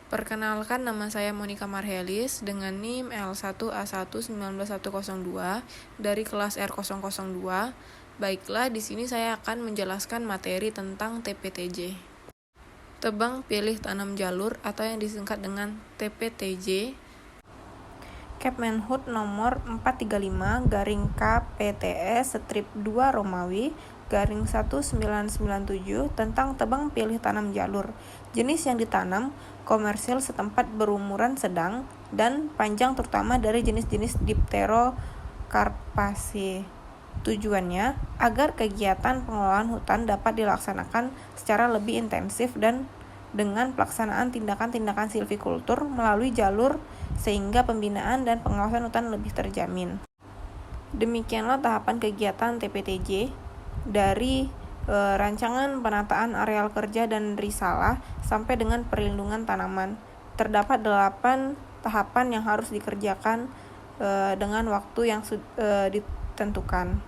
Perkenalkan, nama saya Monica Marhelis dengan NIM L1A1191102 dari kelas R002. Baiklah, di sini saya akan menjelaskan materi tentang TPTJ. Tebang pilih tanam jalur atau yang disingkat dengan TPTJ. Kepmenhub nomor 435/KPTS/2 tentang tebang pilih tanam jalur. Jenis yang ditanam komersil setempat berumuran sedang dan panjang terutama dari jenis-jenis Dipterocarpaceae. Tujuannya agar kegiatan pengelolaan hutan dapat dilaksanakan secara lebih intensif dan dengan pelaksanaan tindakan-tindakan silvikultur melalui jalur sehingga pembinaan dan pengawasan hutan lebih terjamin. Demikianlah tahapan kegiatan TPTJ dari rancangan penataan areal kerja dan risalah sampai dengan perlindungan tanaman. Terdapat 8 tahapan yang harus dikerjakan dengan waktu yang ditentukan.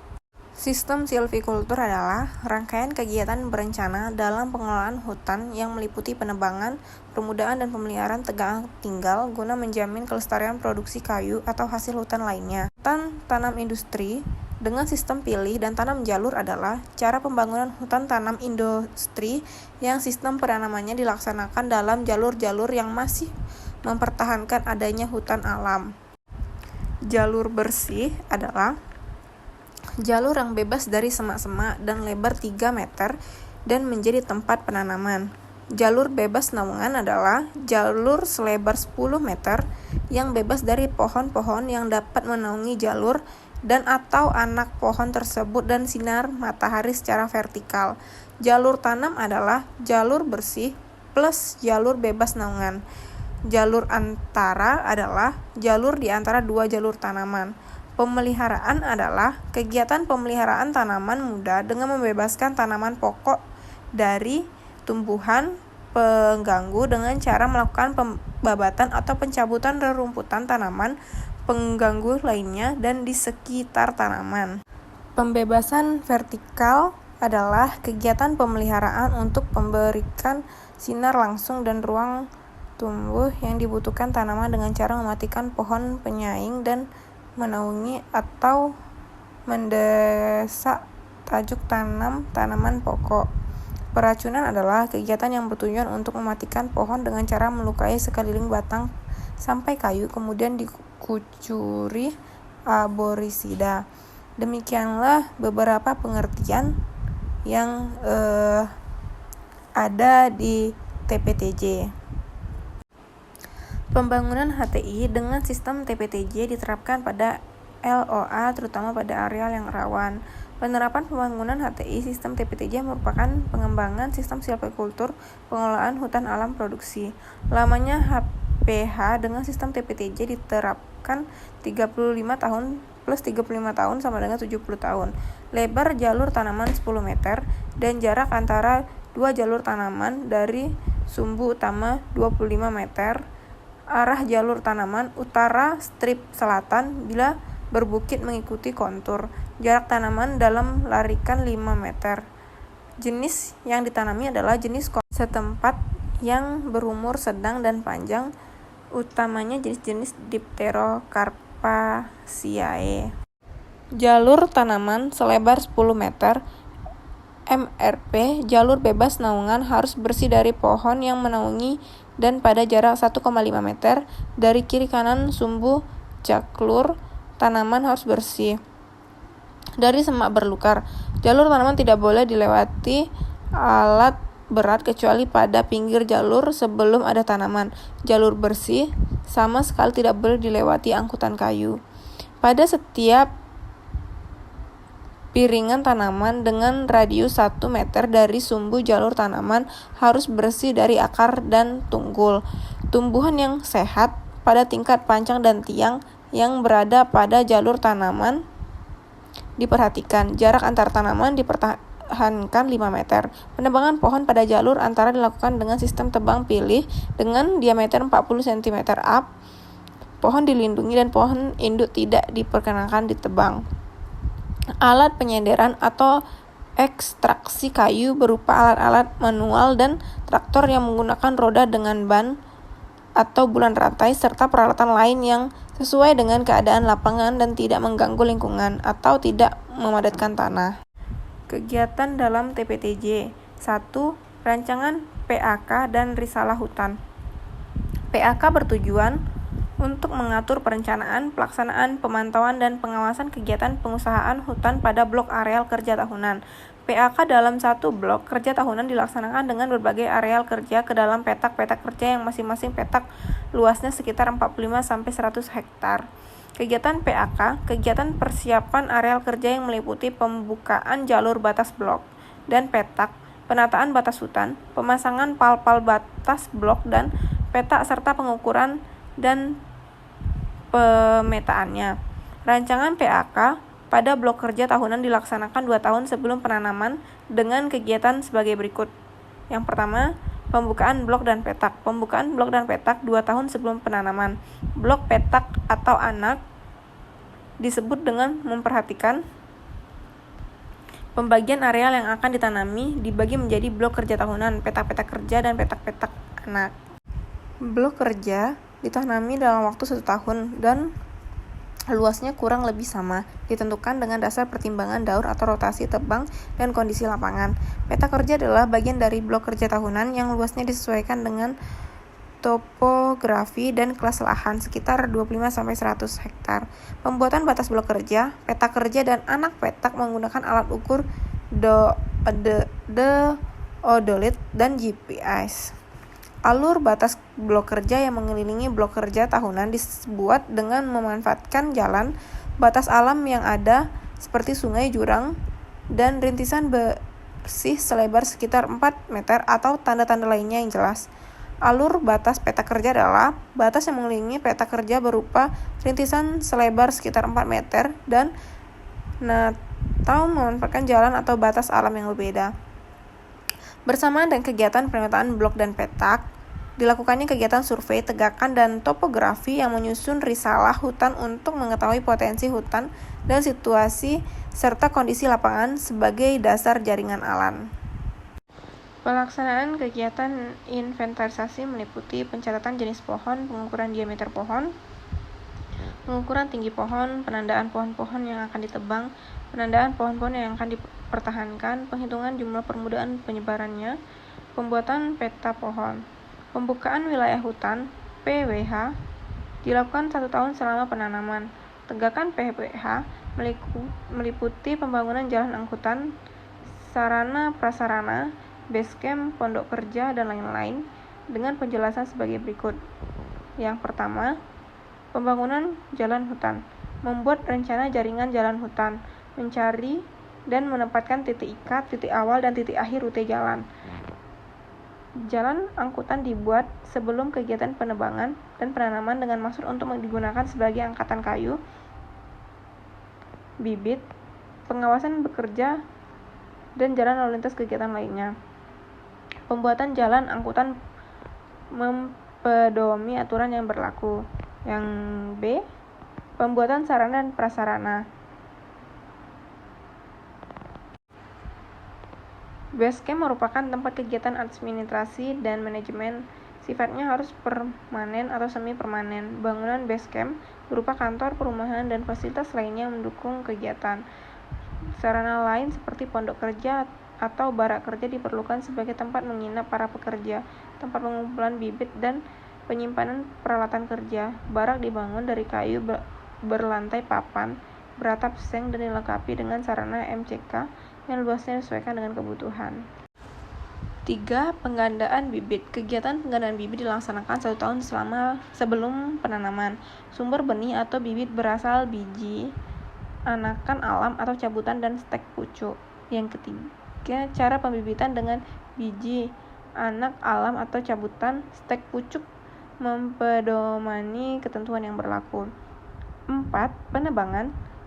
Sistem silvikultur adalah rangkaian kegiatan berencana dalam pengelolaan hutan yang meliputi penebangan, permudahan, dan pemeliharaan tegak tinggal guna menjamin kelestarian produksi kayu atau hasil hutan lainnya. Hutan tanam industri dengan sistem pilih dan tanam jalur adalah cara pembangunan hutan tanam industri yang sistem penanamannya dilaksanakan dalam jalur-jalur yang masih mempertahankan adanya hutan alam. Jalur bersih adalah jalur yang bebas dari semak-semak dan lebar 3 meter dan menjadi tempat penanaman. Jalur bebas naungan adalah jalur selebar 10 meter yang bebas dari pohon-pohon yang dapat menaungi jalur dan atau anak pohon tersebut dan sinar matahari secara vertikal. Jalur tanam adalah jalur bersih plus jalur bebas naungan. Jalur antara adalah jalur di antara 2 jalur tanaman. Pemeliharaan adalah kegiatan pemeliharaan tanaman muda dengan membebaskan tanaman pokok dari tumbuhan pengganggu dengan cara melakukan pembabatan atau pencabutan rerumputan tanaman pengganggu lainnya dan di sekitar tanaman. Pembebasan vertikal adalah kegiatan pemeliharaan untuk memberikan sinar langsung dan ruang tumbuh yang dibutuhkan tanaman dengan cara mematikan pohon penyaing dan menaungi atau mendesak tajuk tanaman pokok. Peracunan adalah kegiatan yang bertujuan untuk mematikan pohon dengan cara melukai sekeliling batang sampai kayu, kemudian dikucuri arborisida. Demikianlah beberapa pengertian yang ada di TPTJ. Pembangunan HTI dengan sistem TPTJ diterapkan pada LOA terutama pada areal yang rawan. Penerapan pembangunan HTI sistem TPTJ merupakan pengembangan sistem silvikultur pengelolaan hutan alam produksi. Lamanya HPH dengan sistem TPTJ diterapkan 35 tahun plus 35 tahun sama dengan 70 tahun. Lebar jalur tanaman 10 meter dan jarak antara 2 jalur tanaman dari sumbu utama 25 meter. Arah jalur tanaman utara strip selatan bila berbukit mengikuti kontur. Jarak tanaman dalam larikan 5 meter. Jenis yang ditanami adalah jenis setempat yang berumur sedang dan panjang, utamanya jenis-jenis Dipterocarpaceae. Jalur tanaman selebar 10 meter. MRP, jalur bebas naungan harus bersih dari pohon yang menaungi dan pada jarak 1,5 meter dari kiri kanan sumbu caklur tanaman harus bersih dari semak berlukar. Jalur tanaman tidak boleh dilewati alat berat kecuali pada pinggir jalur sebelum ada tanaman. Jalur bersih sama sekali tidak boleh dilewati angkutan kayu. Pada setiap piringan tanaman dengan radius 1 meter dari sumbu jalur tanaman harus bersih dari akar dan tunggul. Tumbuhan yang sehat pada tingkat pancang dan tiang yang berada pada jalur tanaman diperhatikan. Jarak antar tanaman dipertahankan 5 meter. Penebangan pohon pada jalur antara dilakukan dengan sistem tebang pilih dengan diameter 40 cm up. Pohon dilindungi dan pohon induk tidak diperkenankan ditebang. Alat penyenderan atau ekstraksi kayu berupa alat-alat manual dan traktor yang menggunakan roda dengan ban atau bulan rantai, serta peralatan lain yang sesuai dengan keadaan lapangan dan tidak mengganggu lingkungan atau tidak memadatkan tanah. Kegiatan dalam TPTJ. 1. Rancangan PAK dan risalah hutan. PAK bertujuan untuk mengatur perencanaan, pelaksanaan, pemantauan, dan pengawasan kegiatan pengusahaan hutan pada blok areal kerja tahunan. PAK dalam satu blok kerja tahunan dilaksanakan dengan berbagai areal kerja ke dalam petak-petak kerja yang masing-masing petak luasnya sekitar 45-100 hektar. Kegiatan PAK, kegiatan persiapan areal kerja yang meliputi pembukaan jalur batas blok dan petak, penataan batas hutan, pemasangan pal-pal batas blok dan petak serta pengukuran dan pemetaannya. Rancangan PAK pada blok kerja tahunan dilaksanakan 2 tahun sebelum penanaman dengan kegiatan sebagai berikut. Yang pertama, pembukaan blok dan petak. Pembukaan blok dan petak 2 tahun sebelum penanaman. Blok petak atau anak disebut dengan memperhatikan pembagian areal yang akan ditanami dibagi menjadi blok kerja tahunan, petak-petak kerja, dan petak-petak anak. Blok kerja ditanami dalam waktu 1 tahun dan luasnya kurang lebih sama, ditentukan dengan dasar pertimbangan daur atau rotasi tebang dan kondisi lapangan. Peta kerja adalah bagian dari blok kerja tahunan yang luasnya disesuaikan dengan topografi dan kelas lahan sekitar 25-100 hektar. Pembuatan batas blok kerja, peta kerja, dan anak petak menggunakan alat ukur deodolit dan GPS. Alur batas blok kerja yang mengelilingi blok kerja tahunan dibuat dengan memanfaatkan jalan batas alam yang ada seperti sungai, jurang, dan rintisan bersih selebar sekitar 4 meter atau tanda-tanda lainnya yang jelas. Alur batas peta kerja adalah batas yang mengelilingi peta kerja berupa rintisan selebar sekitar 4 meter dan atau memanfaatkan jalan atau batas alam yang berbeda. Bersamaan dengan kegiatan pemetaan blok dan petak, dilakukannya kegiatan survei, tegakan, dan topografi yang menyusun risalah hutan untuk mengetahui potensi hutan dan situasi serta kondisi lapangan sebagai dasar jaringan alam. Pelaksanaan kegiatan inventarisasi meliputi pencatatan jenis pohon, pengukuran diameter pohon, pengukuran tinggi pohon, penandaan pohon-pohon yang akan ditebang, penandaan pohon-pohon yang akan dipertahankan, penghitungan jumlah permukaan penyebarannya, pembuatan peta pohon. Pembukaan wilayah hutan (PWH) dilakukan 1 tahun selama penanaman. Tegakan PWH meliputi pembangunan jalan angkutan, sarana prasarana, base camp, pondok kerja, dan lain-lain dengan penjelasan sebagai berikut. Yang pertama, pembangunan jalan hutan. Membuat rencana jaringan jalan hutan, mencari dan menempatkan titik ikat, titik awal, dan titik akhir rute jalan. Jalan angkutan dibuat sebelum kegiatan penebangan dan penanaman dengan maksud untuk digunakan sebagai angkatan kayu, bibit, pengawasan bekerja, dan jalan lalu lintas kegiatan lainnya. Pembuatan jalan angkutan mempedomi aturan yang berlaku. Yang B, pembuatan sarana dan prasarana. Base camp merupakan tempat kegiatan administrasi dan manajemen, sifatnya harus permanen atau semi-permanen. Bangunan base camp berupa kantor, perumahan, dan fasilitas lainnya mendukung kegiatan. Sarana lain seperti pondok kerja atau barak kerja diperlukan sebagai tempat menginap para pekerja, tempat pengumpulan bibit, dan penyimpanan peralatan kerja. Barak dibangun dari kayu berlantai papan, beratap seng, dan dilengkapi dengan sarana MCK yang luasnya disesuaikan dengan kebutuhan. 3. Penggandaan bibit. Kegiatan penggandaan bibit dilaksanakan 1 tahun sebelum penanaman. Sumber benih atau bibit berasal biji, anakan alam atau cabutan, dan stek pucuk. Yang ketiga, cara pembibitan dengan biji, anak alam atau cabutan, stek pucuk mempedomani ketentuan yang berlaku. 4.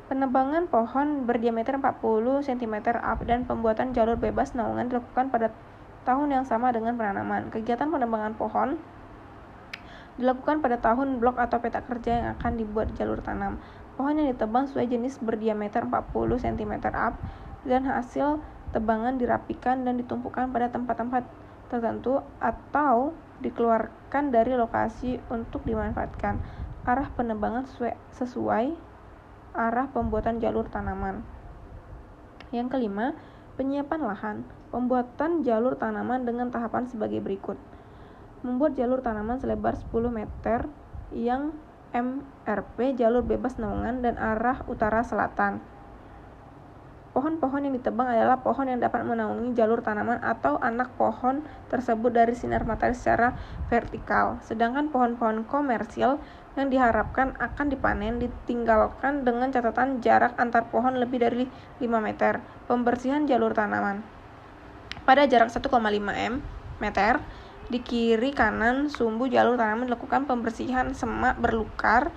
Penebangan pohon berdiameter 40 cm up dan pembuatan jalur bebas naungan dilakukan pada tahun yang sama dengan penanaman. Kegiatan penebangan pohon dilakukan pada tahun blok atau peta kerja yang akan dibuat jalur tanam. Pohon yang ditebang sesuai jenis berdiameter 40 cm up dan hasil tebangan dirapikan dan ditumpukan pada tempat-tempat tertentu atau dikeluarkan dari lokasi untuk dimanfaatkan. Arah penebangan sesuai arah pembuatan jalur tanaman. Yang kelima, penyiapan lahan. Pembuatan jalur tanaman dengan tahapan sebagai berikut. Membuat jalur tanaman selebar 10 meter yang MRP jalur bebas naungan dan arah utara-selatan. Pohon-pohon yang ditebang adalah pohon yang dapat menaungi jalur tanaman atau anak pohon tersebut dari sinar matahari secara vertikal. Sedangkan pohon-pohon komersil yang diharapkan akan dipanen ditinggalkan dengan catatan jarak antar pohon lebih dari 5 meter. Pembersihan jalur tanaman. Pada jarak 1,5 meter, di kiri kanan sumbu jalur tanaman dilakukan pembersihan semak berlukar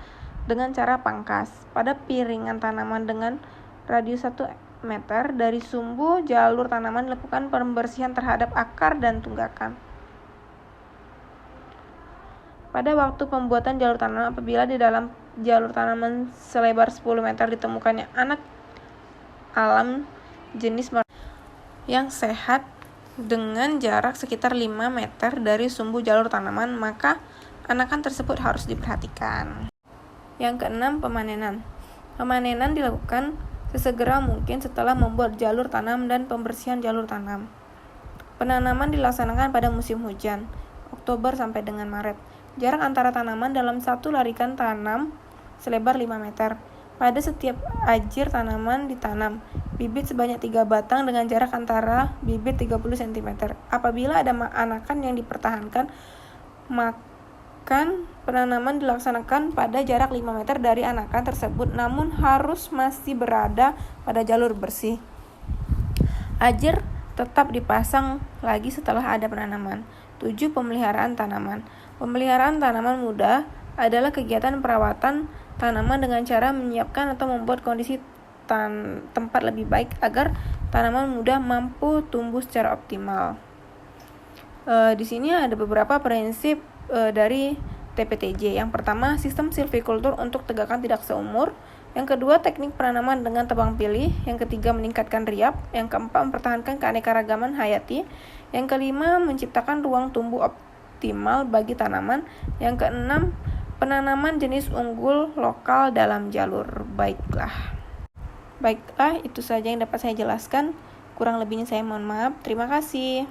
dengan cara pangkas. Pada piringan tanaman dengan radius 1 meter dari sumbu jalur tanaman dilakukan pembersihan terhadap akar dan tunggakan. Pada waktu pembuatan jalur tanaman, apabila di dalam jalur tanaman selebar 10 meter ditemukannya anak alam jenis yang sehat dengan jarak sekitar 5 meter dari sumbu jalur tanaman, maka anakan tersebut harus diperhatikan. Yang keenam, pemanenan. Pemanenan dilakukan sesegera mungkin setelah membuat jalur tanam dan pembersihan jalur tanam. Penanaman dilaksanakan pada musim hujan, Oktober sampai dengan Maret. Jarak antara tanaman dalam satu larikan tanam selebar 5 meter. Pada setiap ajir tanaman ditanam bibit sebanyak 3 batang dengan jarak antara bibit 30 cm. Apabila ada anakan yang dipertahankan, maka penanaman dilaksanakan pada jarak 5 meter dari anakan tersebut, namun harus masih berada pada jalur bersih. Ajir tetap dipasang lagi setelah ada penanaman. 7. Pemeliharaan tanaman. Pemeliharaan tanaman muda adalah kegiatan perawatan tanaman dengan cara menyiapkan atau membuat kondisi tempat lebih baik agar tanaman muda mampu tumbuh secara optimal. Di sini ada beberapa prinsip dari TPTJ. Yang pertama, sistem silvikultur untuk tegakan tidak seumur. Yang kedua, teknik penanaman dengan tebang pilih. Yang ketiga, meningkatkan riap. Yang keempat, mempertahankan keanekaragaman hayati. Yang kelima, menciptakan ruang tumbuh optimal bagi tanaman. Yang keenam, penanaman jenis unggul lokal dalam jalur. Baiklah, itu saja yang dapat saya jelaskan. Kurang lebihnya saya mohon maaf. Terima kasih.